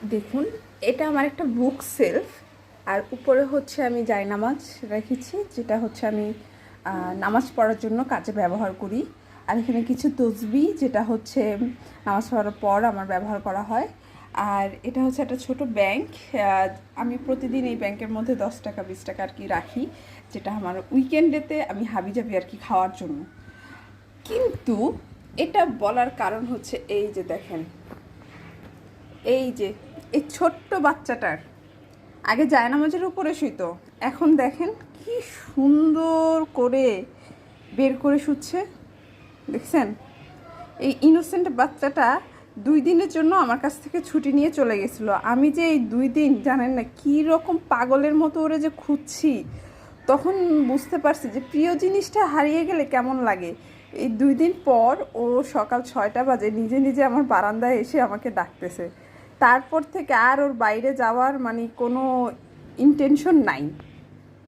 দেখুন, এটা আমার একটা বুক সেলফ। আর উপরে হচ্ছে আমি জায়নামাজ রেখেছি, যেটা হচ্ছে আমি নামাজ পড়ার জন্য কাজে ব্যবহার করি। আর এখানে কিছু তসবি, যেটা হচ্ছে নামাজ পড়ার পর আমার ব্যবহার করা হয়। আর এটা হচ্ছে একটা ছোট ব্যাংক। আমি প্রতিদিন এই ব্যাংকের মধ্যে 10 টাকা 20 টাকা আর কি রাখি, যেটা আমার উইকেন্ডেতে আমি হাবিজাবি আর কি খাওয়ার জন্য। কিন্তু এটা বলার কারণ হচ্ছে এই যে দেখেন, এই যে এই ছোট্ট বাচ্চাটার আগে জায়নামাজের উপরে শুইতো, এখন দেখেন কি সুন্দর করে বের করে শুচ্ছে। দেখছেন, এই ইনোসেন্ট বাচ্চাটা 2 দিনের জন্য আমার কাছ থেকে ছুটি নিয়ে চলে গেছিলো। আমি যে এই 2 দিন জানেন না কী রকম পাগলের মতো ওরে যে খুঁজছি, তখন বুঝতে পারছি যে প্রিয় জিনিসটা হারিয়ে গেলে কেমন লাগে। এই 2 দিন পর ও সকাল 6টা বাজে নিজে নিজে আমার বারান্দায় এসে আমাকে ডাকতেছে। তারপর থেকে আর ওর বাইরে যাওয়ার মানে কোনো ইন্টেনশন নাই।